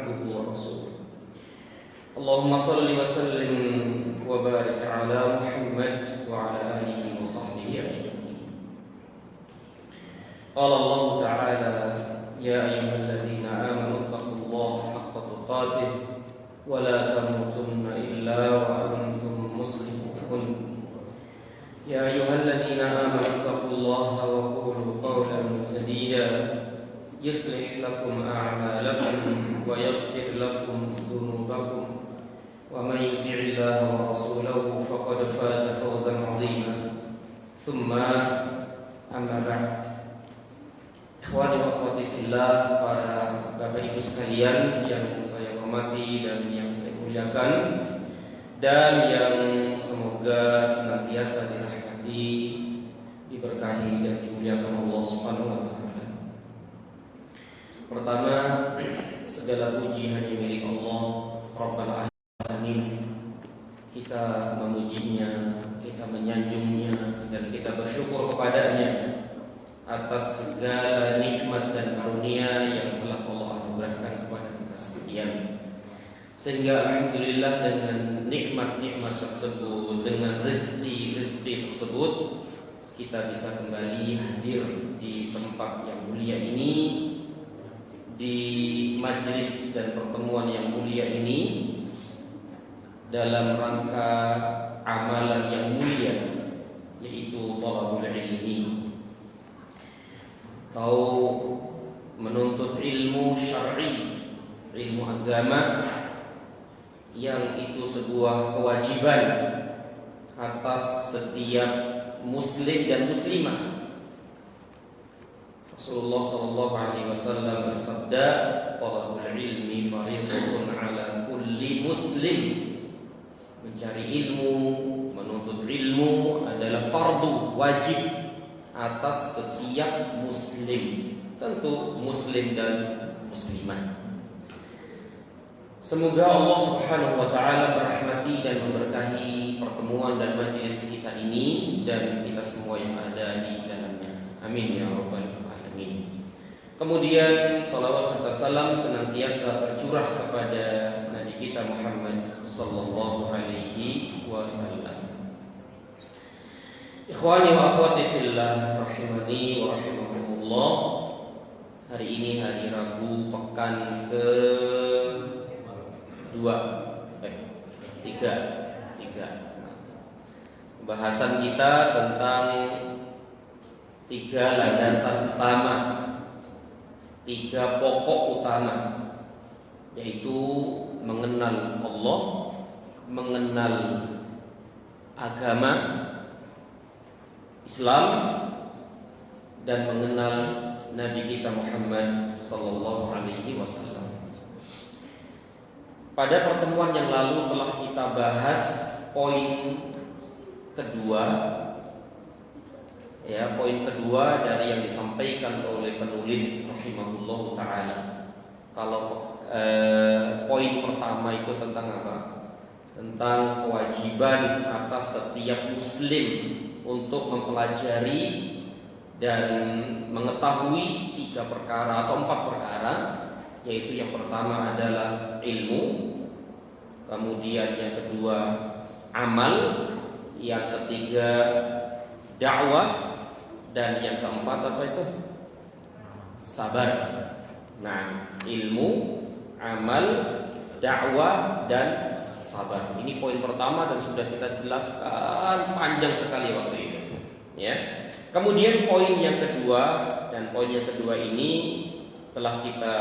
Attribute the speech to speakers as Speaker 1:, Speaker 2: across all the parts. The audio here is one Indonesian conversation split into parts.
Speaker 1: عبده ورسوله اللهم صل وسلم وبارك على محمد وعلى آله وصحبه أجمعين. قال الله تعالى: يا أيها الذين آمنوا اتقوا الله حق تقاته ولا تموتن إلا وأنتم مسلمون. يا أيها الذين آمنوا اتقوا الله وقولوا قولا سديدا يصلح لكم أعمالكم ويغفر لكم ذنوبكم ومن يطع الله ورسوله فقد فاز فوزا عظيما. ثم أما بعد. Ikhwani wa akhwati fillah, para Bapak Ibu sekalian yang saya hormati dan yang saya muliakan, dan yang semoga senantiasa dirahmati, diberkahi dan dimuliakan Allah Subhanahu wa taala. Pertama, segala puji hanya milik Allah Rabbul Alamin. Kita memujinya, kita menyanjungnya, dan kita bersyukur kepadanya atas segala nikmat dan karunia yang telah Allah anugerahkan kepada kita sekalian. Sehingga alhamdulillah dengan nikmat-nikmat tersebut, dengan rezeki-rezeki tersebut, kita bisa kembali hadir di tempat yang mulia ini, di majlis dan pertemuan yang mulia ini, dalam rangka amalan yang mulia, yaitu thalabul ilmi, atau menuntut ilmu syar'i, ilmu agama, yang itu sebuah kewajiban atas setiap muslim dan muslimah. Rasulullah sallallahu alaihi wasallam bersabda, "Thalabul ilmi fardhun 'ala kulli muslim." Mencari ilmu, menuntut ilmu adalah fardu, wajib atas setiap muslim, tentu muslim dan muslimah. Semoga Allah Subhanahu wa taala merahmati dan memberkahi pertemuan dan majelis kita ini dan kita semua yang ada di dalamnya. Amin ya rabbal alamin. Kemudian salawat serta salam senantiasa tercurah kepada Nabi kita Muhammad sallallahu alaihi wasallam. Ikhwani wa akhwati fillah rahimani wa rahimakumullah. Hari ini hari Rabu pekan tiga. Bahasan kita tentang 3 landasan utama, 3 pokok utama, yaitu mengenal Allah, mengenal agama Islam, dan mengenal Nabi kita Muhammad sallallahu alaihi wasallam. Pada pertemuan yang lalu telah kita bahas poin kedua, poin kedua dari yang disampaikan oleh penulis rahimahullahu taala. Kalau poin pertama itu tentang apa? Tentang kewajiban atas setiap muslim untuk mempelajari dan mengetahui 3 perkara atau 4 perkara, yaitu yang pertama adalah ilmu, kemudian yang kedua amal, yang ketiga dakwah, dan yang keempat apa itu? Sabar. Nah, ilmu, amal, dakwah, dan sabar. Ini poin pertama dan sudah kita jelaskan panjang sekali waktu itu. Ya. Kemudian poin yang kedua, dan poin yang kedua ini telah kita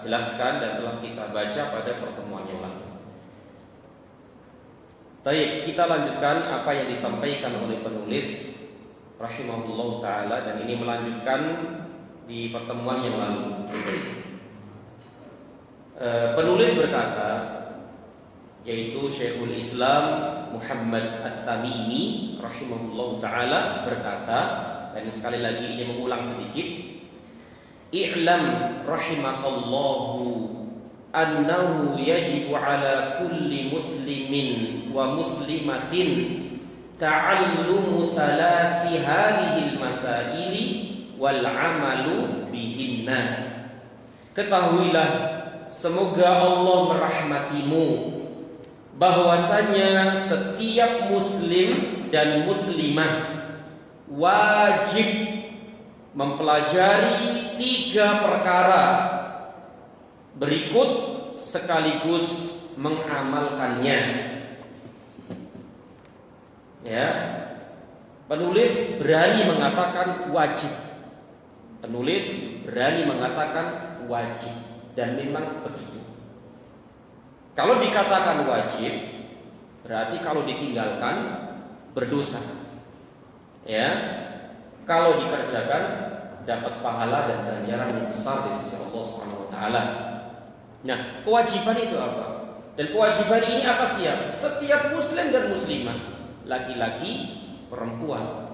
Speaker 1: jelaskan dan telah kita baca pada pertemuan yang lalu. Baik, kita lanjutkan apa yang disampaikan oleh penulis rahimahullah taala, dan ini melanjutkan di pertemuan yang lalu. Penulis berkata, yaitu Syekhul Islam Muhammad At-Tamimi rahimahullah taala berkata, dan sekali lagi ini mengulang sedikit, "I'lam rahimakallahu annahu yajibu ala kulli muslimin wa muslimatin ta'allumu thalathi hadhil masaili wal amalu bihinna." Ketahuilah semoga Allah merahmatimu, bahwasanya setiap muslim dan muslimah wajib mempelajari 3 perkara berikut sekaligus mengamalkannya. Ya. Penulis berani mengatakan wajib. Penulis berani mengatakan wajib, dan memang begitu. Kalau dikatakan wajib, berarti kalau ditinggalkan berdosa. Ya. Kalau dikerjakan dapat pahala dan ganjaran yang besar di sisi Allah Subhanahu wa taala. Nah, kewajiban itu apa? Dan kewajiban ini apa sih? Setiap muslim dan muslimah, laki-laki, perempuan,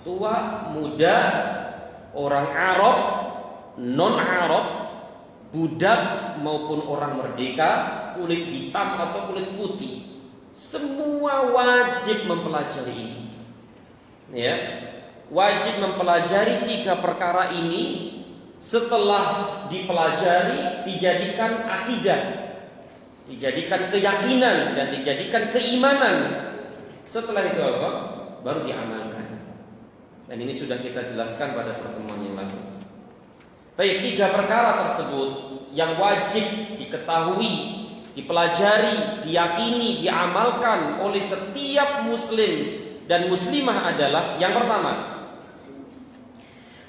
Speaker 1: tua, muda, orang Arab, non-Arab, budak maupun orang merdeka, kulit hitam atau kulit putih, semua wajib mempelajari ini. Ya, wajib mempelajari 3 perkara ini. Setelah dipelajari, dijadikan akidah, dijadikan keyakinan, dan dijadikan keimanan. Setelah itu apa? Baru diamalkan. Dan ini sudah kita jelaskan pada pertemuan yang lalu. Baik, 3 perkara tersebut yang wajib diketahui, dipelajari, diyakini, diamalkan oleh setiap muslim dan muslimah adalah yang pertama,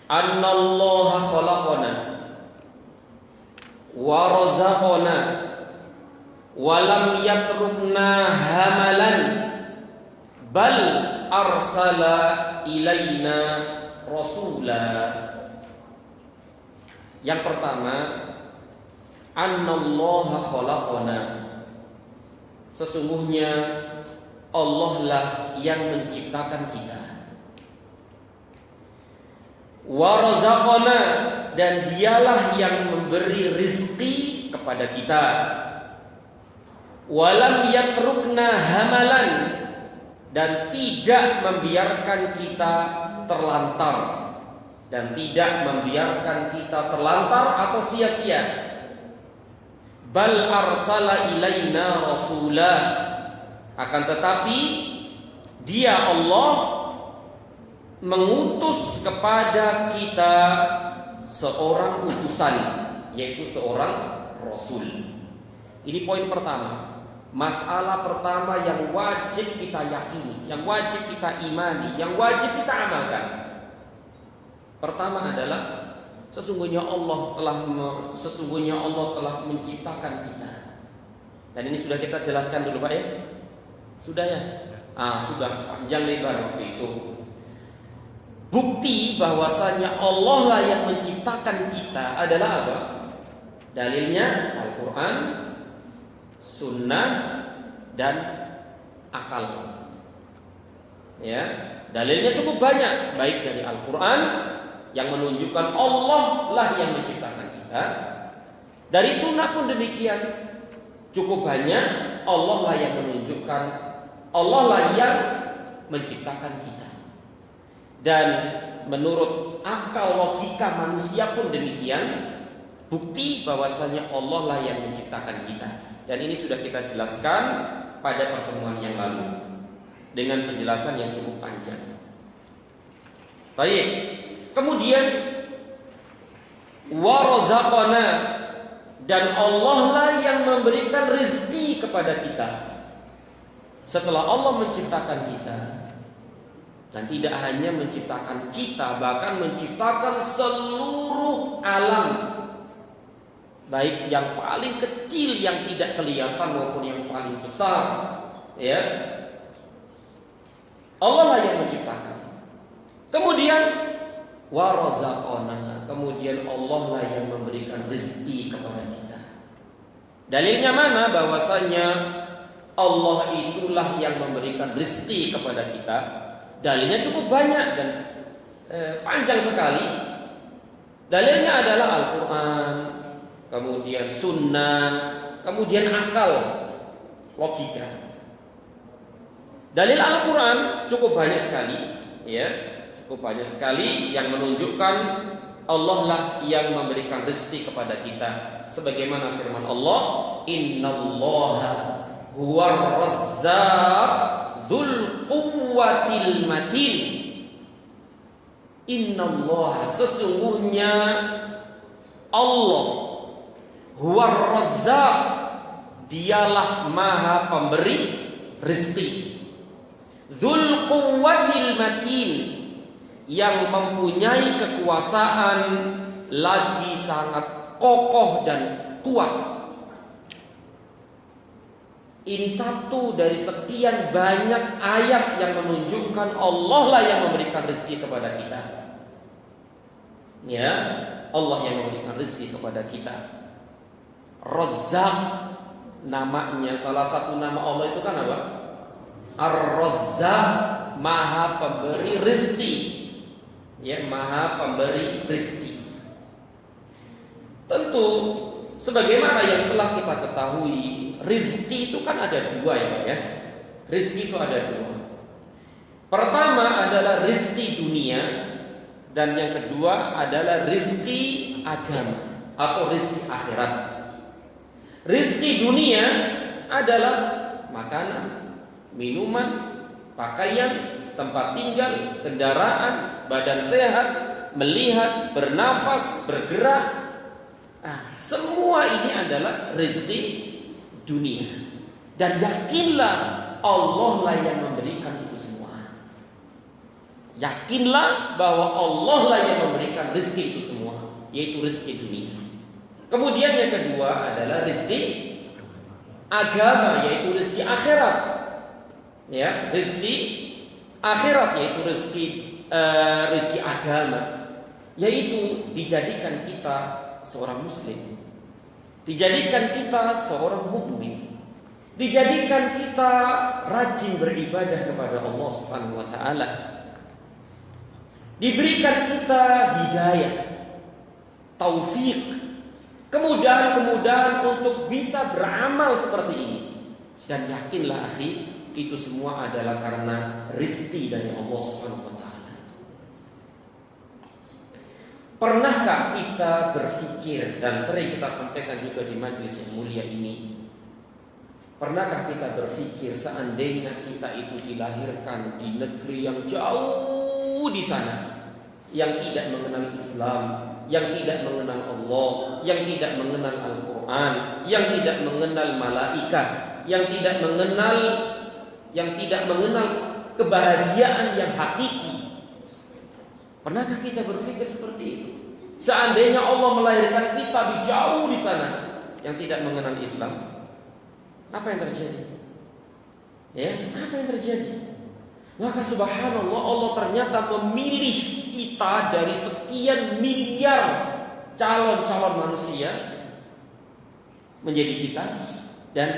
Speaker 1: Annallaha khalaqana wa razaqana wa lam yatrukna hamalan bal arsala ilaina rasula. Yang pertama, Annallaha khalaqana, sesungguhnya Allah lah yang menciptakan kita. Wa razaqana, dan dialah yang memberi rizki kepada kita. Walam yatrukna hamalan, dan tidak membiarkan kita terlantar, dan tidak membiarkan kita terlantar atau sia-sia. Bal arsala ilaina rasula, akan tetapi Dia Allah mengutus kepada kita seorang utusan, yaitu seorang rasul. Ini poin pertama. Masalah pertama yang wajib kita yakini, yang wajib kita imani, yang wajib kita amalkan. Pertama adalah sesungguhnya Allah telah menciptakan kita. Dan ini sudah kita jelaskan dulu, Pak, ya? Sudah ya? Sudah panjang lebar waktu itu. Bukti bahwasanya Allah lah yang menciptakan kita adalah apa? Dalilnya Al-Quran, Sunnah, dan akal. Ya, dalilnya cukup banyak, baik dari Al-Quran yang menunjukkan Allah lah yang menciptakan kita. Dari Sunnah pun demikian, cukup banyak Allah lah yang menunjukkan, Allah lah yang menciptakan kita. Dan menurut akal logika manusia pun demikian, bukti bahwasanya Allah lah yang menciptakan kita. Dan ini sudah kita jelaskan pada pertemuan yang lalu dengan penjelasan yang cukup panjang. Baik, kemudian wa razaqana, dan Allah lah yang memberikan rezeki kepada kita. Setelah Allah menciptakan kita, dan tidak hanya menciptakan kita, bahkan menciptakan seluruh alam, baik yang paling kecil yang tidak kelihatan maupun yang paling besar, ya, Allah lah yang menciptakan. Kemudian wa razaqana, kemudian Allah lah yang memberikan rezeki kepada kita. Dalilnya mana? Bahwasanya Allah itulah yang memberikan rezeki kepada kita. Dalilnya cukup banyak dan panjang sekali. Dalilnya adalah Al-Quran, kemudian Sunnah, kemudian akal, logika. Dalil Al-Quran cukup banyak sekali, ya, cukup banyak sekali yang menunjukkan Allah lah yang memberikan rezeki kepada kita. Sebagaimana firman Allah, Innallaha huwar razzaq dzul quwwatil matin. Innallaha, sesungguhnya Allah, huwar razzaq, dialah maha pemberi rezeki. Dzul quwwatil matin, yang mempunyai kekuasaan lagi sangat kokoh dan kuat. Ini satu dari sekian banyak ayat yang menunjukkan Allah lah yang memberikan rezeki kepada kita. Ya, Allah yang memberikan rezeki kepada kita. Razzaq namanya, salah satu nama Allah itu kan apa? Ar-Razzaq, maha pemberi rezeki. Ya, maha pemberi rezeki. Tentu sebagaimana yang telah kita ketahui, rezeki itu kan ada dua ya. Rezeki itu ada dua. Pertama adalah rezeki dunia, dan yang kedua adalah rezeki agama atau rezeki akhirat. Rezeki dunia adalah makanan, minuman, pakaian, tempat tinggal, kendaraan, badan sehat, melihat, bernafas, bergerak. Semua ini adalah rezeki dunia. Dan yakinlah Allah lah yang memberikan itu semua. Yakinlah bahwa Allah lah yang memberikan rezeki itu semua, yaitu rezeki dunia. Kemudian yang kedua adalah rezeki agama, yaitu rezeki akhirat. Ya, rezeki akhirat yaitu rezeki agama, yaitu dijadikan kita seorang muslim, dijadikan kita seorang mukmin, dijadikan kita rajin beribadah kepada Allah Subhanahu wa taala, diberikan kita hidayah, taufik, kemudahan-kemudahan untuk bisa beramal seperti ini. Dan yakinlah akhi, itu semua adalah karena rizki dari Allah Subhanahu wa taala. Pernahkah kita berpikir, dan sering kita sampaikan juga di majelis yang mulia ini, pernahkah kita berpikir seandainya kita itu dilahirkan di negeri yang jauh di sana, yang tidak mengenal Islam, yang tidak mengenal Allah, yang tidak mengenal Al-Quran, yang tidak mengenal malaikat, yang tidak mengenal kebahagiaan yang hakiki. Pernahkah kita berpikir seperti itu? Seandainya Allah melahirkan kita di jauh di sana yang tidak mengenal Islam, apa yang terjadi? Ya, apa yang terjadi? Maka subhanallah, Allah ternyata memilih kita dari sekian miliar calon-calon manusia menjadi kita, dan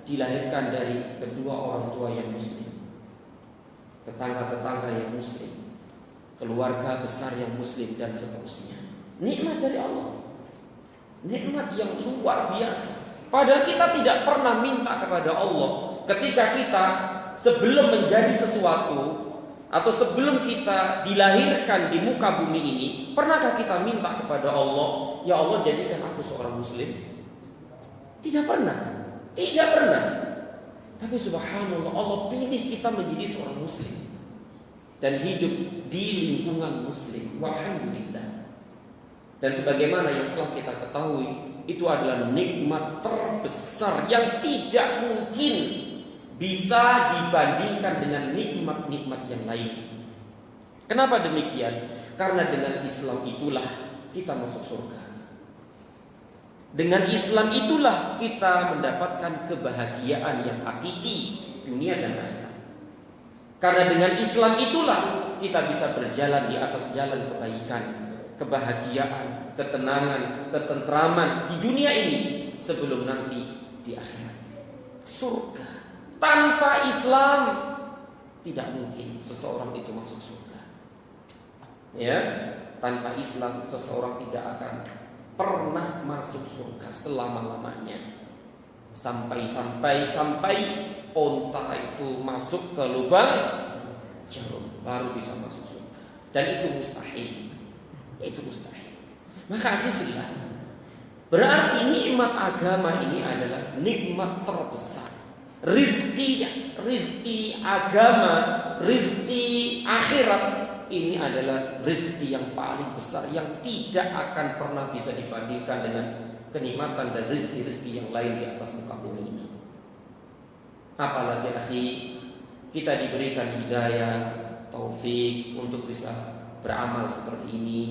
Speaker 1: dilahirkan dari kedua orang tua yang muslim, tetangga-tetangga yang muslim, keluarga besar yang muslim, dan seterusnya. Nikmat dari Allah, nikmat yang luar biasa. Padahal kita tidak pernah minta kepada Allah ketika kita sebelum menjadi sesuatu atau sebelum kita dilahirkan di muka bumi ini. Pernahkah kita minta kepada Allah, ya Allah jadikan aku seorang muslim? Tidak pernah. Tidak pernah. Tapi subhanallah, Allah pilih kita menjadi seorang muslim dan hidup di lingkungan muslim. Walhamdulillah. Dan sebagaimana yang telah kita ketahui, itu adalah nikmat terbesar yang tidak mungkin bisa dibandingkan dengan nikmat-nikmat yang lain. Kenapa demikian? Karena dengan Islam itulah kita masuk surga. Dengan Islam itulah kita mendapatkan kebahagiaan yang hakiki dunia dan akhirat. Karena dengan Islam itulah kita bisa berjalan di atas jalan kebaikan, kebahagiaan, ketenangan, ketentraman di dunia ini sebelum nanti di akhirat. Surga. Tanpa Islam tidak mungkin seseorang itu masuk surga. Ya, tanpa Islam seseorang tidak akan pernah masuk surga selama-lamanya. Sampai onta itu masuk ke lubang jarum baru bisa masuk surga. Dan itu mustahil. Itu mustahil. Maka akhirnya Berarti nikmat agama ini adalah nikmat terbesar. Rizki agama, rizki akhirat ini adalah rizki yang paling besar, yang tidak akan pernah bisa dibandingkan dengan kenikmatan dan rizki yang lain di atas muka bumi ini. Apalagi akhi, kita diberikan hidayah, taufik untuk bisa beramal seperti ini,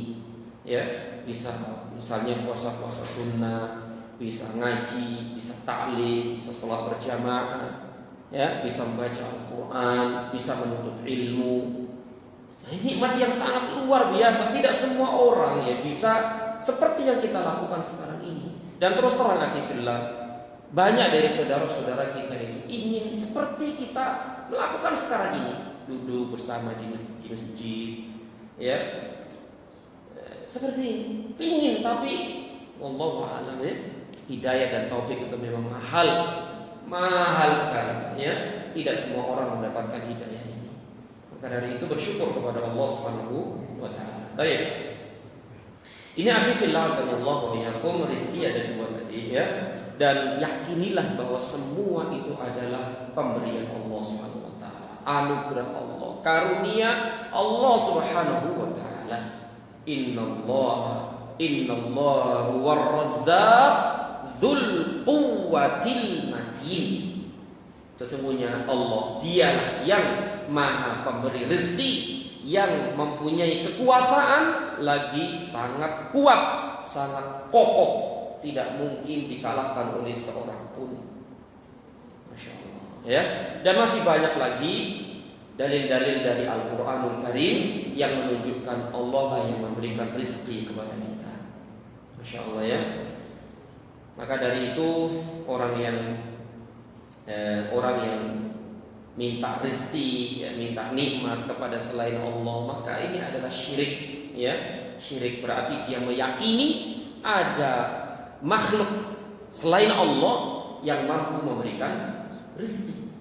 Speaker 1: ya, bisa misalnya puasa sunnah, bisa ngaji, bisa ta'lim, bisa sholat berjamaah, ya, bisa membaca Al-Quran, bisa menuntut ilmu. Nah, nikmat yang sangat luar biasa. Tidak semua orang ya bisa seperti yang kita lakukan sekarang ini. Dan terus terang akhirnya banyak dari saudara-saudara kita itu ingin seperti kita melakukan sekarang ini, duduk bersama di masjid, ya, seperti ini. Pingin, tapi wallahu a'lam, ya, hidayah dan taufik itu memang mahal sekali, ya. Tidak semua orang mendapatkan hidayah ini. Maka dari itu bersyukur kepada Allah Subhanahu wa taala. Baik. Ini akhirnya sallallahu alaihi wasallam, rezeki ada dua tadi, ya. Dan yakinilah bahwa semua itu adalah pemberian Allah Subhanahu wa taala, anugerah Allah, karunia Allah Subhanahu wa taala. Innallaha huwar razzaq dzul quwwatil matin. Sesungguhnya Allah, dialah yang maha pemberi rezeki, yang mempunyai kekuasaan lagi sangat kuat, sangat kokoh, tidak mungkin dikalahkan oleh seorang pun. Masya Allah, ya. Dan masih banyak lagi dalil-dalil dari Al-Quranul Karim yang menunjukkan Allah lah yang memberikan rezeki kepada kita. Masya Allah, ya. Maka dari itu orang yang minta rezeki, ya, minta nikmat kepada selain Allah, maka ini adalah syirik, ya. Syirik berarti dia meyakini ada makhluk selain Allah yang mampu memberikan rezeki,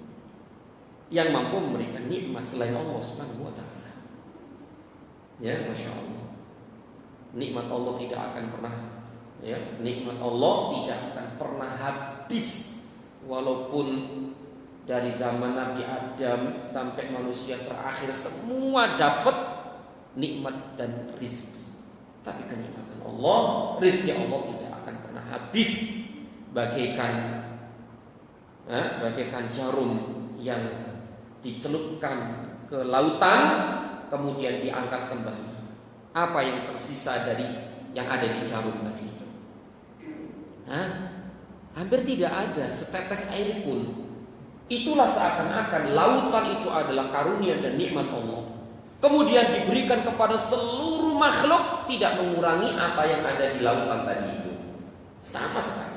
Speaker 1: yang mampu memberikan nikmat selain Allah Subhanahu wa taala. Ya, Masya Allah. Nikmat Allah tidak akan pernah, ya, nikmat Allah tidak akan pernah habis. Walaupun dari zaman Nabi Adam sampai manusia terakhir semua dapat nikmat dan rizki, tapi kenikmatan Allah, rizki Allah tidak akan pernah habis. Bagaikan jarum yang dicelupkan ke lautan kemudian diangkat kembali. Apa yang tersisa dari yang ada di jarum tadi itu? Hampir tidak ada setetes air pun. Itulah seakan-akan lautan itu adalah karunia dan nikmat Allah, kemudian diberikan kepada seluruh makhluk, tidak mengurangi apa yang ada di lautan tadi itu. Sama sekali.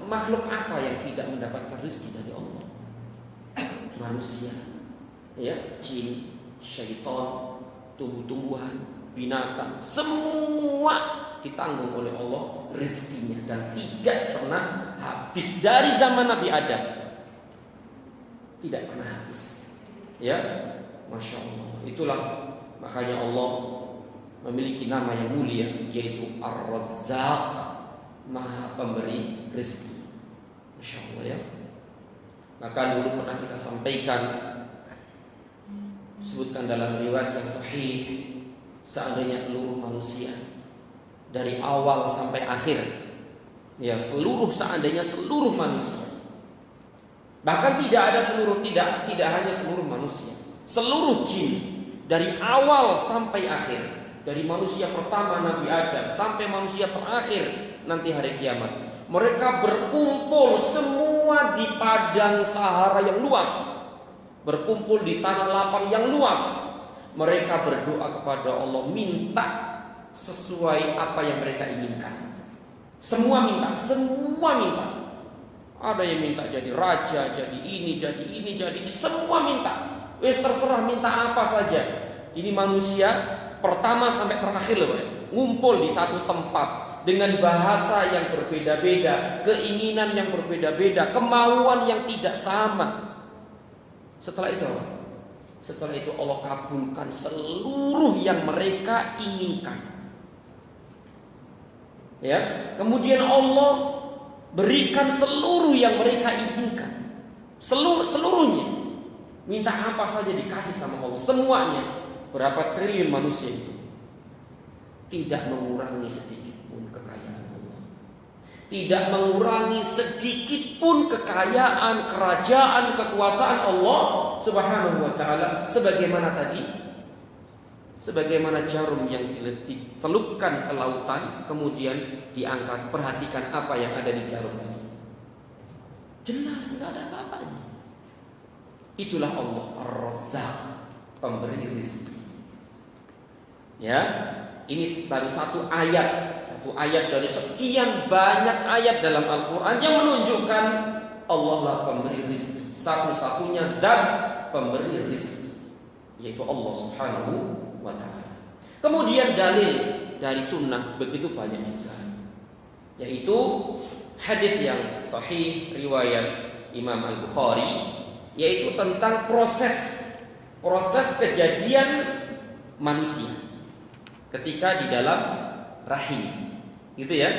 Speaker 1: Makhluk apa yang tidak mendapatkan rezeki dari Allah? Manusia, ya, jin, syaitan, tumbuh-tumbuhan, binatang, semua ditanggung oleh Allah rezekinya dan tidak pernah habis dari zaman Nabi Adam. Tidak pernah habis. Ya, Masya Allah. Itulah makanya Allah memiliki nama yang mulia, yaitu Ar-Razzaq, Maha Pemberi rezeki. Masya Allah, ya. Maka dulu pernah kita sampaikan, sebutkan dalam riwayat yang sahih, seandainya seluruh manusia dari awal sampai akhir, ya, seandainya seluruh manusia, bahkan tidak hanya seluruh manusia, seluruh jin dari awal sampai akhir, dari manusia pertama Nabi Adam sampai manusia terakhir nanti hari kiamat, mereka berkumpul semua di padang Sahara yang luas, berkumpul di tanah lapang yang luas. Mereka berdoa kepada Allah, minta sesuai apa yang mereka inginkan. Semua minta. Ada yang minta jadi raja, jadi ini, semua minta. Wes terserah minta apa saja. Ini manusia pertama sampai terakhir loh, ngumpul di satu tempat dengan bahasa yang berbeda-beda, keinginan yang berbeda-beda, kemauan yang tidak sama. Setelah itu Setelah itu Allah kabulkan seluruh yang mereka inginkan. Ya, kemudian Allah berikan seluruh yang mereka inginkan. Seluruhnya. Minta apa saja dikasih sama Allah, semuanya. Berapa triliun manusia itu? Tidak mengurangi sedikit pun kekayaan Allah. Tidak mengurangi sedikit pun kekayaan, kerajaan, kekuasaan Allah Subhanahu wa ta'ala. Sebagaimana tadi, sebagaimana jarum yang dicelupkan ke lautan kemudian diangkat. Perhatikan apa yang ada di jarum tadi. Jelas tidak ada apa-apanya. Itulah Allah Ar-Razzaq, pemberi rezeki. Ya, ini baru satu ayat dari sekian banyak ayat dalam Al-Quran yang menunjukkan Allah lah pemberi rezeki. Satu-satunya zat pemberi rezeki, yaitu Allah Subhanahu wa ta'ala. Kemudian dalil dari sunnah begitu banyak juga, yaitu hadis yang sahih riwayat Imam Al-Bukhari, yaitu tentang proses kejadian manusia ketika di dalam rahim, gitu ya.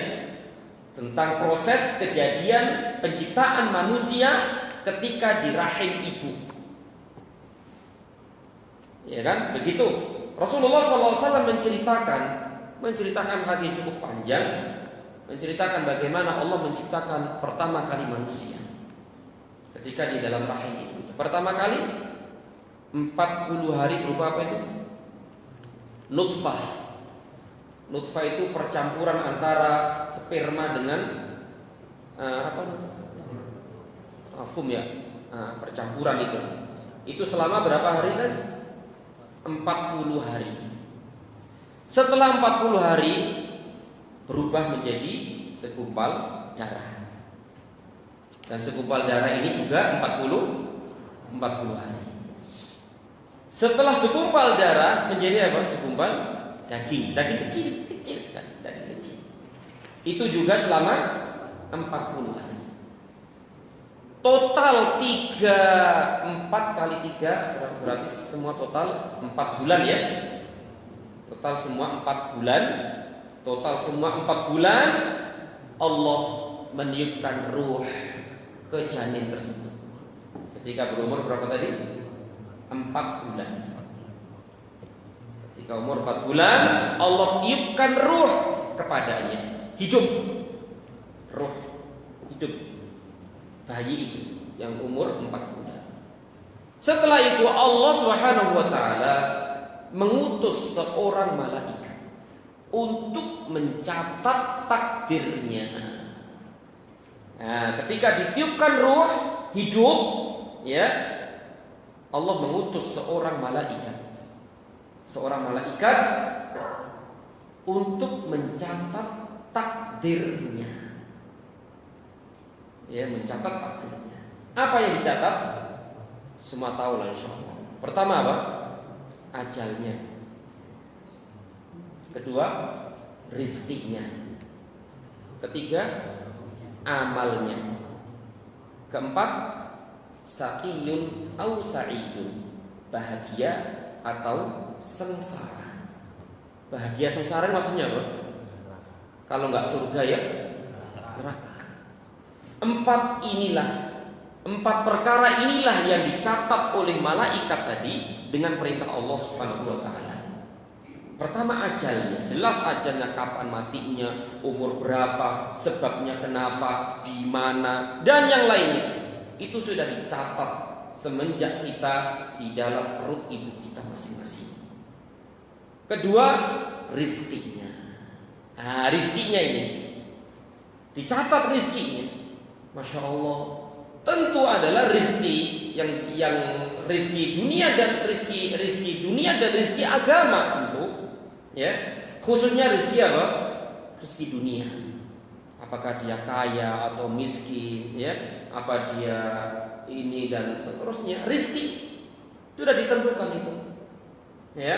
Speaker 1: Tentang proses kejadian penciptaan manusia ketika di rahim ibu. Ya kan? Begitu. Rasulullah SAW menceritakan hadis cukup panjang, menceritakan bagaimana Allah menciptakan pertama kali manusia ketika di dalam rahim itu. Pertama kali 40 hari berupa apa itu? Nutfah. Nutfah itu percampuran antara sperma dengan fum ya. Percampuran itu. Itu selama berapa hari tadi? 40 hari. Setelah 40 hari berubah menjadi segumpal darah. Dan segumpal darah ini juga 40 hari. Setelah segumpal darah menjadi apa? Segumpal daging kecil sekali, daging kecil. Itu juga selama 40 hari. Total 4 kali 3 berarti semua total 4 bulan ya. Total semua 4 bulan. Total semua 4 bulan Allah meniupkan ruh ke janin tersebut. Ketika berumur berapa tadi? 4 bulan. Ketika umur 4 bulan Allah tiupkan ruh kepadanya. Hidup. Ruh hidup bayi itu yang umur 4 bulan. Setelah itu Allah Subhanahu wa ta'ala mengutus seorang malaikat untuk mencatat takdirnya. Nah, ketika ditiupkan ruh hidup, ya, Allah mengutus seorang malaikat untuk mencatat takdirnya. Ya, mencatat takdirnya. Apa yang dicatat? Semua tahu lah insyaallah. Pertama apa? Ajalnya. Kedua, rizkinya. Ketiga, amalnya. Keempat, saqiyun au sa'idun, bahagia atau sengsara. Bahagia sengsara maksudnya apa? Kalau nggak surga ya neraka. 4 perkara inilah yang dicatat oleh malaikat tadi dengan perintah Allah Subhanahu wa ta'ala. Pertama ajalnya, jelas ajalnya kapan matinya, umur berapa, sebabnya kenapa, di mana, dan yang lainnya. Itu sudah dicatat semenjak kita di dalam perut ibu kita masing-masing. Kedua, rizkinya. Nah, rizkinya ini dicatat rizkinya. Masya Allah, tentu adalah rizki yang rizki dunia dan rizki dunia dan rizki agama tentu, ya. Khususnya rizki apa? Rizki dunia. Apakah dia kaya atau miskin, ya? Apa dia ini dan seterusnya. Rizki sudah ditentukan itu, ya.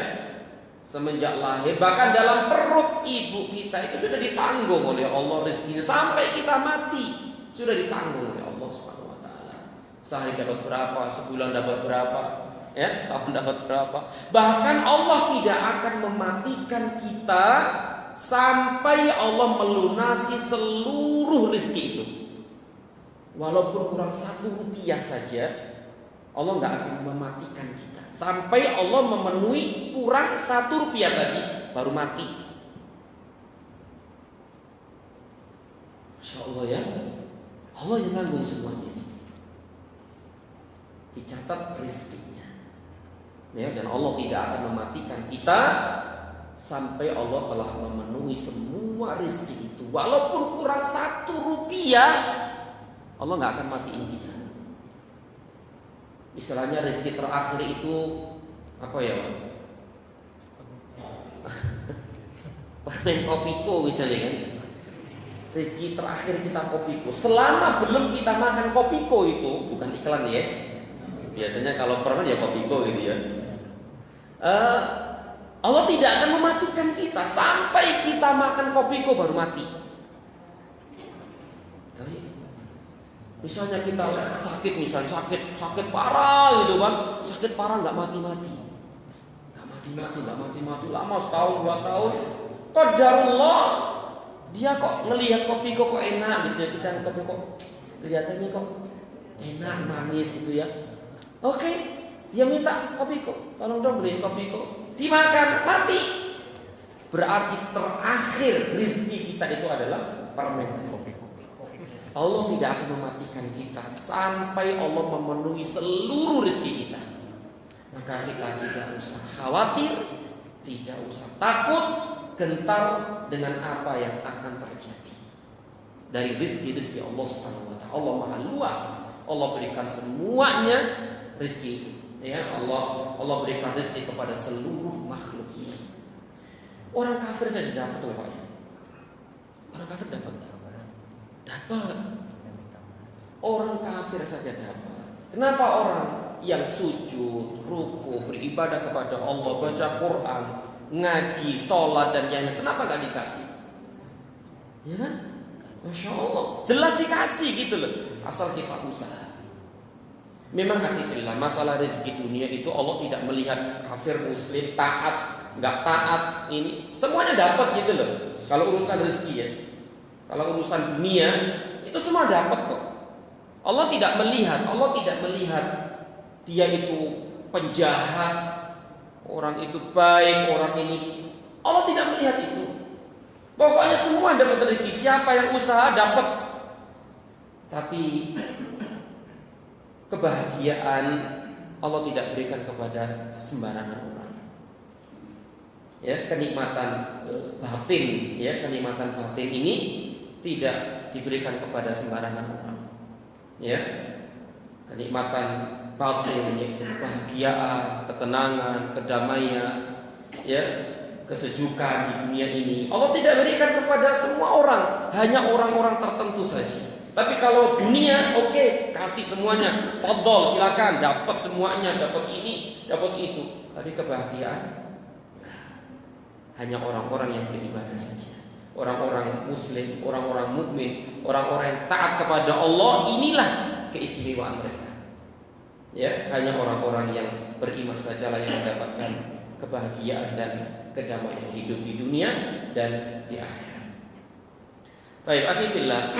Speaker 1: Semenjak lahir, bahkan dalam perut ibu kita itu sudah ditanggung oleh Allah rizkinya sampai kita mati. Sudah ditanggung oleh Allah Subhanahu wa ta'ala. Sehari dapat berapa, sebulan dapat berapa, Ya, setahun dapat berapa? Bahkan Allah tidak akan mematikan kita sampai Allah melunasi seluruh rezeki itu. Walaupun kurang 1 rupiah saja, Allah nggak akan mematikan kita sampai Allah memenuhi kurang 1 rupiah tadi baru mati. Masya Allah ya, Allah yang nanggung semuanya. Dicatat rezekinya. Ya, dan Allah tidak akan mematikan kita sampai Allah telah memenuhi semua rezeki itu. Walaupun kurang 1 rupiah, Allah nggak akan matiin kita. Istilahnya rezeki terakhir itu apa ya? Permen kopiko misalnya kan. Rezeki terakhir kita kopiko. Selama belum kita makan kopiko itu, bukan iklan ya. Biasanya kalau permen ya kopiko gitu ya. Allah tidak akan mematikan kita sampai kita makan kopiko baru mati. Misalnya kita sakit, misalnya sakit parah gitu kan, sakit parah nggak mati-mati, lama setahun 2 tahun, qadarullah dia kok ngelihat kopiko kok enak gitu ya, kita kopiko kelihatannya kok enak manis gitu ya. Oke, dia minta kopiko, tolong dong beliin kopiko, dimakan mati. Berarti terakhir rezeki kita itu adalah permen kopiko. Allah tidak akan mematikan kita sampai Allah memenuhi seluruh rezeki kita. Maka kita tidak usah khawatir, tidak usah takut, gentar dengan apa yang akan terjadi dari rezeki Allah Subhanahu wa taala. Allah Maha luas. Allah berikan semuanya rezeki itu. Ya, Allah berikan rezeki kepada seluruh makhluknya. Orang kafir saja dapat loh Pak. Orang kafir dapat. Orang kafir saja dapat. Kenapa orang yang sujud, ruku, beribadah kepada Allah, baca Quran, ngaji, sholat dan yang lain, kenapa nggak dikasih? Ya kan? Masya Allah, jelas dikasih gitu loh. Asal kita usaha. Memang akhirnya masalah rezeki dunia itu Allah tidak melihat kafir, muslim, taat, nggak taat, ini semuanya dapat gitu loh. Kalau urusan rezeki ya. Kalau urusan dunia itu semua dapat kok. Allah tidak melihat dia itu penjahat, orang itu baik, orang ini. Allah tidak melihat itu. Pokoknya semua dapat rezeki. Siapa yang usaha dapat. Tapi kebahagiaan Allah tidak berikan kepada sembarangan orang. Ya, kenikmatan batin, ya, kenikmatan batin ini tidak diberikan kepada sembarangan orang. Ya, kenikmatan batin, ya, kebahagiaan, ketenangan, kedamaian, ya, kesejukan di dunia ini Allah tidak berikan kepada semua orang, hanya orang-orang tertentu saja. Tapi kalau dunia, oke, kasih semuanya, fadhol, silakan, dapat semuanya, dapat ini, dapat itu. Tapi kebahagiaan hanya orang-orang yang beribadah saja. Orang-orang muslim, orang-orang mukmin, orang-orang yang taat kepada Allah, inilah keistimewaan mereka. Ya, hanya orang-orang yang beriman sajalah yang mendapatkan kebahagiaan dan kedamaian hidup di dunia dan di akhirat. Baik, akhirnya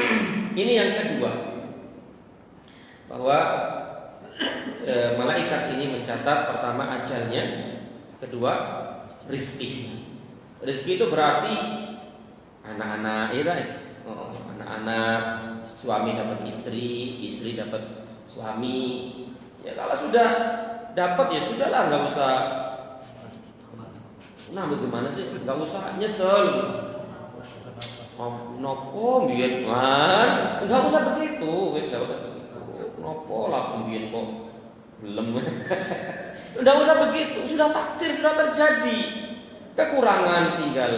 Speaker 1: ini yang kedua, bahwa malaikat ini mencatat pertama ajalnya, kedua rizki. Rizki itu berarti anak-anak, ya kan? Anak-anak, suami dapat istri, istri dapat suami. Ya kalau sudah dapat ya sudahlah, nggak usah. Nah, bagaimana sih? Nggak usah nyesel. Nopo mbiyen kan? Nggak usah begitu, wis nggak usah begitu. Nopo lah mbiyen kok belum. Nggak usah begitu. Sudah takdir, sudah terjadi. Kekurangan tinggal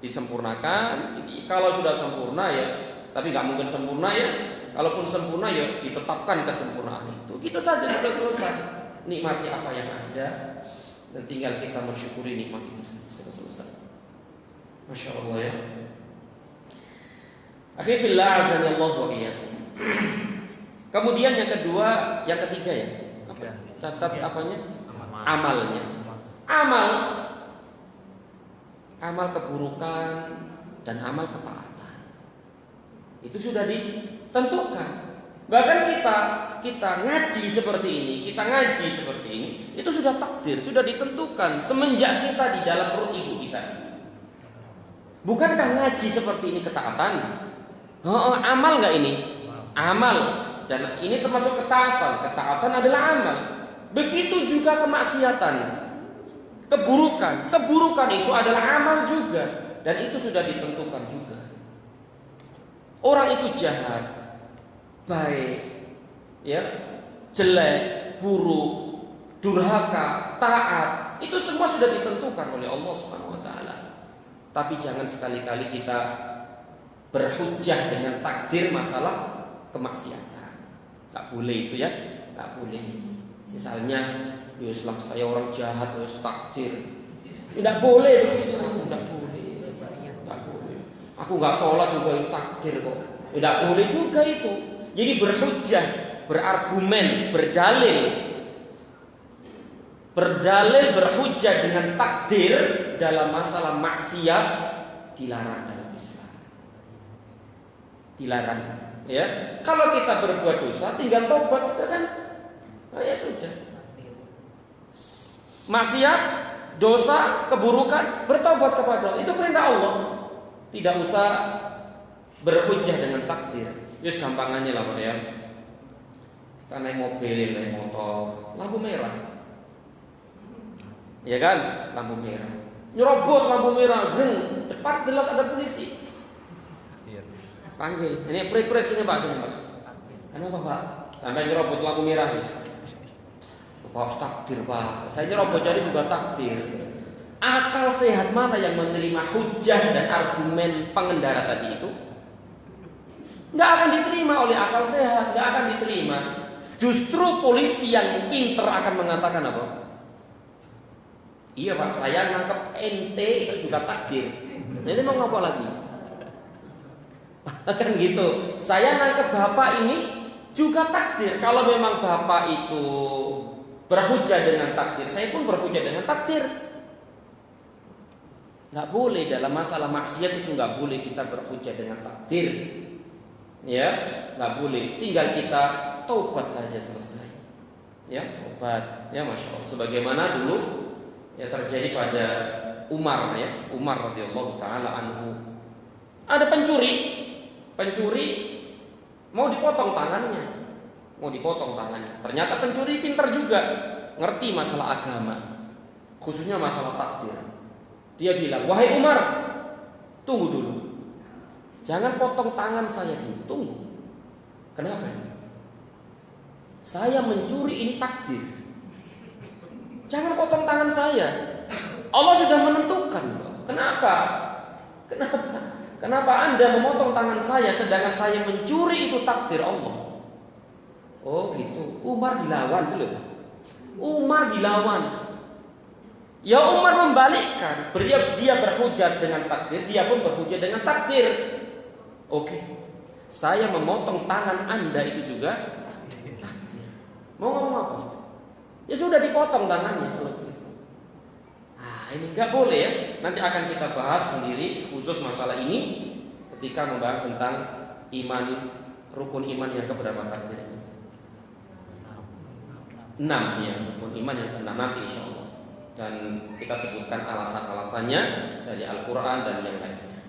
Speaker 1: disempurnakan. Jadi, kalau sudah sempurna ya, tapi nggak mungkin sempurna ya. Kalaupun sempurna ya ditetapkan kesempurnaan itu. Gitu saja sudah selesai. Nikmati apa yang ada dan tinggal kita mensyukuri nikmat itu saja, sudah selesai. Masya Allah ya. Akhirnya azanillahu wa iyyakum. Kemudian yang kedua, yang ketiga ya. Apa? Catat apanya?
Speaker 2: Amal.
Speaker 1: Amalnya. Amal keburukan dan amal ketaatan. Itu sudah ditentukan. Bahkan kita ngaji seperti ini, itu sudah takdir, sudah ditentukan semenjak kita di dalam perut ibu kita. Bukankah ngaji seperti ini ketaatan? Amal nggak ini? Amal. Dan ini termasuk ketaatan. Ketaatan adalah amal. Begitu juga kemaksiatan, keburukan. Keburukan itu adalah amal juga, dan itu sudah ditentukan juga. Orang itu jahat, baik, ya, jelek, buruk, durhaka, taat, itu semua sudah ditentukan oleh Allah Subhanahu wa taala. Tapi jangan sekali-kali kita berhujjah dengan takdir masalah kemaksiatan. Tak boleh itu ya, tak boleh. Misalnya, ya Islam saya orang jahat, harus takdir. Tidak boleh, tidak boleh. Aku nggak sholat juga itu takdir kok. Tidak boleh juga itu. Jadi berhujjah, berargumen, berdalil berhujjah dengan takdir dalam masalah maksiat dilarang dalam Islam. Dilarang, ya. Kalau kita berbuat dosa, tinggal tobat sekarang. Ya sudah. Maksiat, dosa, keburukan, bertobat kepada Allah. Itu perintah Allah. Tidak usah berhujjah dengan takdir. Yus gampangannya lah Pak ya. Kita naik mobil, naik motor, lampu merah. Ya kan? Lampu merah. Nyerobot lampu merah, jeng, depan jelas ada polisi. Panggil. Ini prit sini Pak, sini Pak. Kenapa Pak? Sampai nyerobot lampu merah nih. Pak, takdir Pak. Saya nyerobot jadi juga takdir. Akal sehat mana yang menerima hujjah dan argumen pengendara tadi itu? Nggak akan diterima oleh akal sehat, nggak akan diterima. Justru polisi yang pinter akan mengatakan apa? Iya Pak, saya nangkep ente itu juga takdir. Jadi mau ngapa lagi? Kan gitu. Saya nangkep bapak ini juga takdir. Kalau memang bapak itu berhujjah dengan takdir, saya pun berhujjah dengan takdir. Nggak boleh dalam masalah maksiat itu, nggak boleh kita berhujjah dengan takdir, ya, nggak boleh. Tinggal kita taubat saja selesai, ya, taubat, ya, masya Allah. Sebagaimana dulu ya terjadi pada Umar, ya, Umar radhiyallahu taala anhu. Ada pencuri mau dipotong tangannya, Ternyata pencuri pintar juga, ngerti masalah agama, khususnya masalah takdir. Dia bilang, wahai Umar, tunggu dulu. Jangan potong tangan saya dulu, tunggu. Kenapa? Saya mencuri, ini takdir. Jangan potong tangan saya. Allah sudah menentukan. Kenapa Anda memotong tangan saya sedangkan saya mencuri, itu takdir Allah? Oh gitu. Umar dilawan dulu. Ya Umar membalikkan, dia berhujjah dengan takdir, dia pun berhujjah dengan takdir. Oke, saya memotong tangan Anda itu juga takdir. Mau ngomong apa? Ya sudah dipotong tangannya. Ini nggak boleh ya. Nanti akan kita bahas sendiri khusus masalah ini ketika membahas tentang iman, rukun iman yang keberapa takdir itu? 6 ya, rukun iman yang ke-6 nanti insya Allah. Dan kita sebutkan alasan-alasannya dari Al-Quran dan yang lainnya.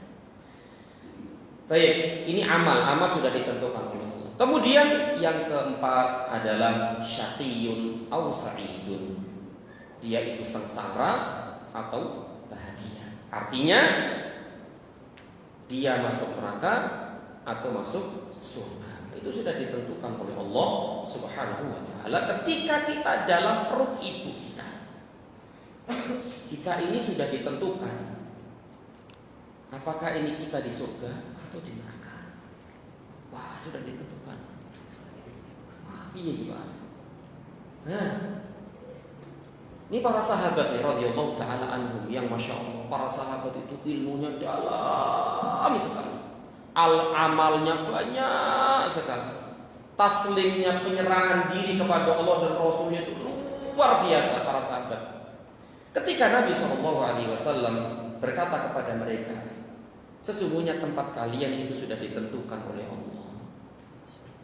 Speaker 1: Baik, ini amal sudah ditentukan oleh Allah. Kemudian yang keempat adalah syaqiyun aw sa'idun. Dia itu sengsara atau bahagia. Artinya dia masuk neraka atau masuk surga. Itu sudah ditentukan oleh Allah Subhanahu wa taala ketika kita dalam perut ibu kita. Kita ini sudah ditentukan apakah ini kita di surga atau di neraka. Wah, sudah ditentukan. Wah, iya gimana? Nah, ini para sahabat nih radhiyallahu taala anhum yang masya Allah, para sahabat itu ilmunya dalam sekali, amalnya banyak sekali, taslimnya penyerangan diri kepada Allah dan Rasulnya itu luar biasa para sahabat. Ketika Nabi SAW berkata kepada mereka, sesungguhnya tempat kalian itu sudah ditentukan oleh Allah,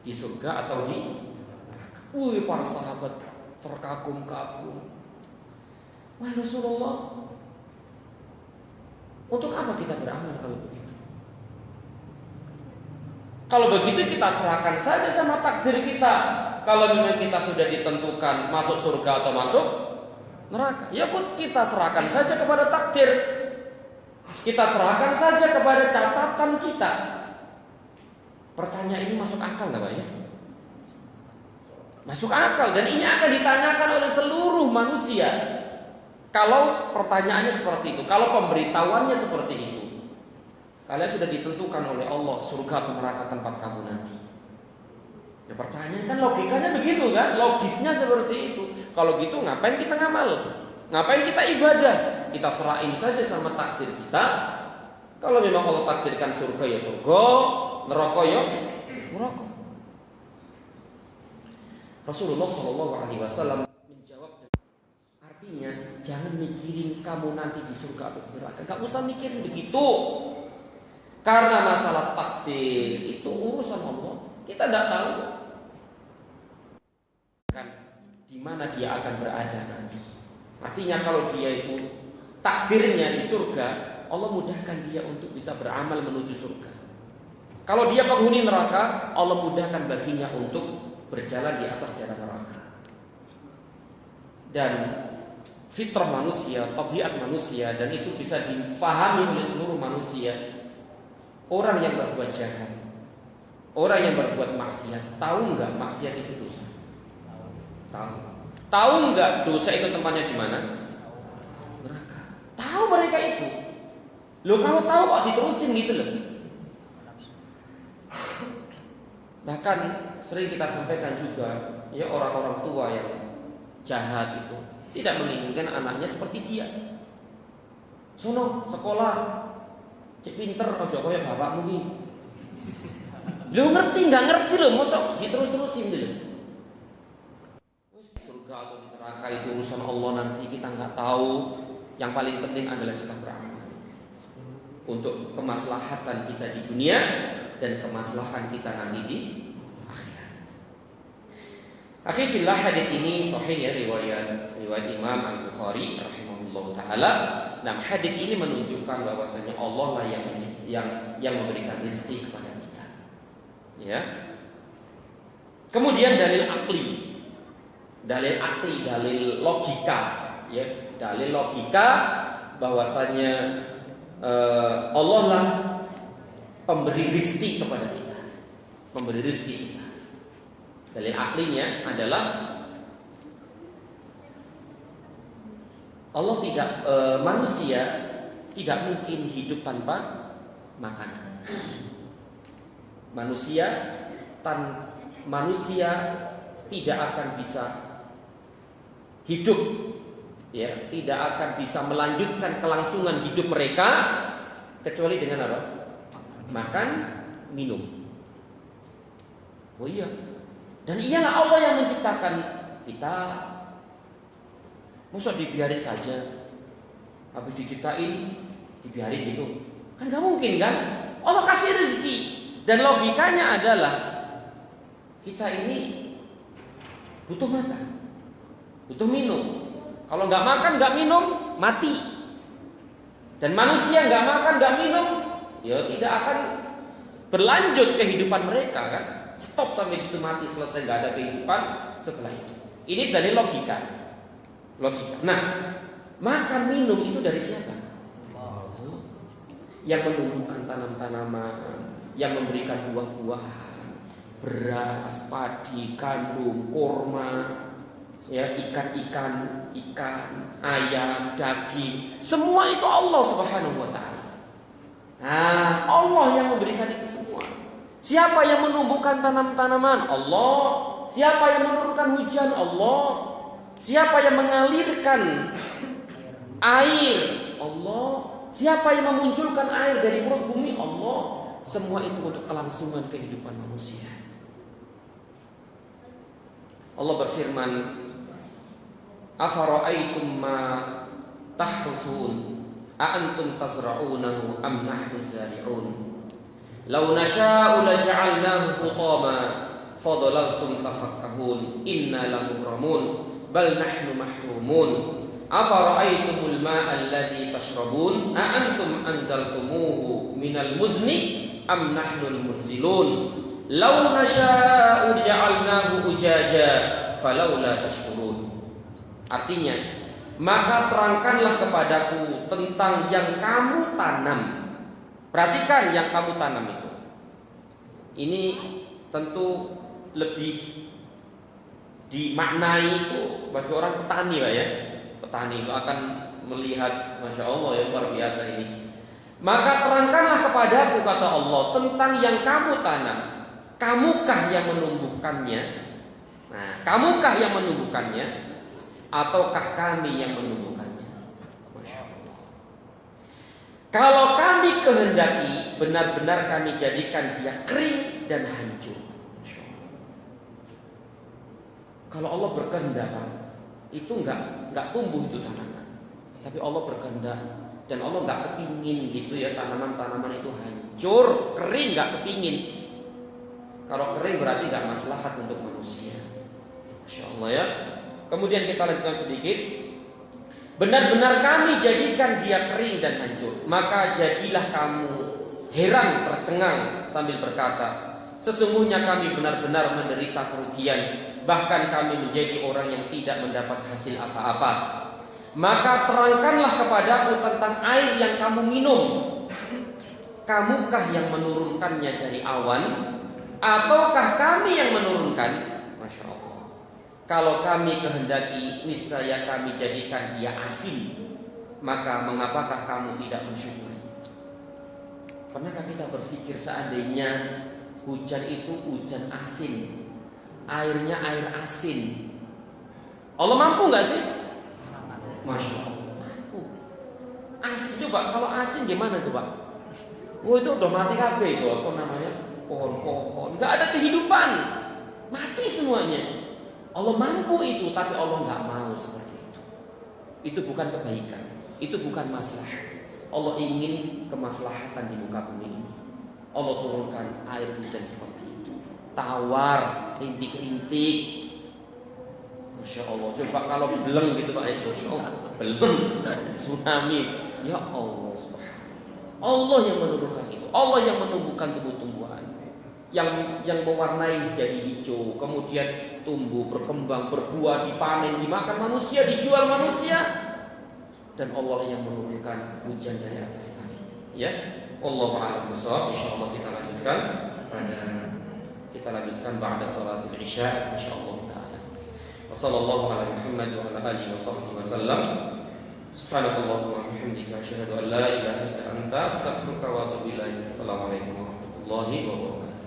Speaker 1: di surga atau di neraka. Para sahabat terkagum-kagum. Wahai Rasulullah, untuk apa kita beramal kalau begitu? Kalau begitu kita serahkan saja sama takdir kita. Kalau memang kita sudah ditentukan masuk surga atau masuk neraka, ya pun kita serahkan saja kepada takdir. Kita serahkan saja kepada catatan kita. Pertanyaan ini masuk akal nggak Pak ya? Masuk akal, dan ini akan ditanyakan oleh seluruh manusia. Kalau pertanyaannya seperti itu, kalau pemberitahuannya seperti itu, kalian sudah ditentukan oleh Allah surga atau neraka tempat kamu nanti. Ya pertanyaan kan logikanya begitu kan, logisnya seperti itu. Kalau gitu ngapain kita ngamal? Ngapain kita ibadah? Kita serahin saja sama takdir kita. Kalau memang Allah takdirkan surga ya surga, neraka ya neraka. Rasulullah SAW menjawab, artinya jangan mikirin kamu nanti di surga atau neraka. Gak usah mikirin begitu. Karena masalah takdir itu urusan Allah. Kita tidak tahu kan di mana dia akan berada nanti. Artinya kalau dia itu takdirnya di surga, Allah mudahkan dia untuk bisa beramal menuju surga. Kalau dia penghuni neraka, Allah mudahkan baginya untuk berjalan di atas jalan neraka. Dan fitrah manusia, tabiat manusia, dan itu bisa difahami oleh seluruh manusia. Orang yang berbuat jahat, orang yang berbuat maksiat, tahu nggak maksiat itu dosa? Tahu. Tahu nggak dosa itu tempatnya di mana? Neraka. Tahu mereka itu. Loh kalau tahu kok diterusin gitu loh. Bahkan sering kita sampaikan juga, ya orang-orang tua yang jahat itu tidak menginginkan anaknya seperti dia. Sono sekolah, cek pinter, ojo koyo bapakmu nih. Lu ngerti nggak ngerti lo, mosok diterus-terusin dulu. Surga atau di neraka itu urusan Allah nanti, kita nggak tahu. Yang paling penting adalah kita beramal untuk kemaslahatan kita di dunia dan kemaslahatan kita nanti di akhirat. Akhi fillah, hadis ini sahih ya, riwayat Imam Al-Bukhari rahimahullah taala. Nah, hadis ini menunjukkan bahwasanya Allah lah yang memberikan rezeki kepada kita. Ya. Kemudian dalil akli, dalil logika, ya, dalil logika bahwasanya Allah lah pemberi rezeki kepada kita, pemberi rezeki kita. Dalil aklinya adalah Allah tidak manusia tidak mungkin hidup tanpa makanan. Manusia tidak akan bisa hidup, ya, tidak akan bisa melanjutkan kelangsungan hidup mereka kecuali dengan apa? Makan, minum. Oh iya. Dan iyalah Allah yang menciptakan kita. Masa dibiarin saja, habis diciptain dibiarin gitu? Kan gak mungkin kan? Allah kasih rezeki. Dan logikanya adalah kita ini butuh makan, butuh minum. Kalau nggak makan, nggak minum, mati. Dan manusia nggak makan, nggak minum, ya tidak akan berlanjut kehidupan mereka kan? Stop sampai situ, mati, selesai, nggak ada kehidupan setelah itu. Ini dari logika. Nah, makan minum itu dari siapa? Allah. Yang menumbuhkan tanam-tanaman, yang memberikan buah-buahan, beras, padi, gandum, kurma, ya, ikan, ayam, daging, semua itu Allah Subhanahu wa taala. Nah, Allah yang memberikan itu semua. Siapa yang menumbuhkan tanam-tanaman? Allah. Siapa yang menurunkan hujan? Allah. Siapa yang mengalirkan air? Allah. Siapa yang memunculkan air dari perut bumi? Allah. Semua itu untuk kelangsungan kehidupan manusia. Allah berfirman, Afara'aitum ma tahruthun a antum tazra'unahu am nahnu zari'un law nasha'u laja'alnahu hutama fadhalaltum tafakkahun inna lamughramun bal nahnu mahrumun afara'aitumul ma'a alladhi tashrabun a antum anzaltumuhu minal muzni am nahnul munzilun law nasha'u ja'alnahu ujaja falawla tashkurun. Artinya, maka terangkanlah kepadaku tentang yang kamu tanam. Perhatikan yang kamu tanam itu. Ini tentu lebih dimaknai itu bagi orang petani, Pak ya. Petani itu akan melihat, Masya Allah ya, luar biasa ini. Maka terangkanlah kepadaku, kata Allah, tentang yang kamu tanam. Kamukah yang menumbuhkannya? Nah, kamukah yang menumbuhkannya? Ataukah kami yang menumbuhkannya? Masya Allah. Kalau kami kehendaki, benar-benar kami jadikan dia kering dan hancur. Masya Allah. Kalau Allah berkehendak, itu enggak tumbuh itu tanaman. Tapi Allah berkehendak dan Allah enggak kepingin gitu ya tanaman-tanaman itu hancur, kering, enggak kepingin. Kalau kering berarti enggak maslahat untuk manusia. Masya Allah ya. Kemudian kita lanjutkan sedikit. Benar-benar kami jadikan dia kering dan hancur. Maka jadilah kamu heran tercengang sambil berkata, sesungguhnya kami benar-benar menderita kerugian. Bahkan kami menjadi orang yang tidak mendapat hasil apa-apa. Maka terangkanlah kepadaku tentang air yang kamu minum. Kamukah yang menurunkannya dari awan, ataukah kami yang menurunkan? Masya Allah. Kalau kami kehendaki, niscaya kami jadikan dia asin. Maka mengapakah kamu tidak mensyukuri? Pernahkah kita berpikir seandainya hujan itu hujan asin, airnya air asin, Allah mampu nggak sih? Masya Allah, mampu. Asin, coba kalau asin gimana tuh Pak? Oh itu udah mati kabeh itu, apa namanya? Pohon-pohon, nggak ada kehidupan, mati semuanya. Allah mampu itu, tapi Allah nggak mau seperti itu. Itu bukan kebaikan, itu bukan maslahat. Allah ingin kemaslahatan di muka bumi ini. Allah turunkan air hujan seperti itu, tawar, rintik-rintik. Masya Allah. Coba kalau beleng gitu Pak, Masya Allah, beleng, tsunami. Ya Allah Subhanahu. Allah yang menurunkan itu. Allah yang menumbuhkan tumbuh-tumbuhan yang mewarnai jadi hijau, kemudian tumbuh, berkembang, berbuah, dipanen, dimakan manusia, dijual manusia, dan Allah yang menurunkan hujan dari atas langit. Ya, Allah Ta'ala besar. Insyaallah kita lanjutkan ba'da salatul isya insyaallah taala. Wassallallahu ala Muhammad wa ala alihi wasallam. Subhanakallahumma wa bihamdika asyhadu an la ilaha illa anta astaghfiruka wa atubu ilaik. Assalamualaikum warahmatullahi wabarakatuh.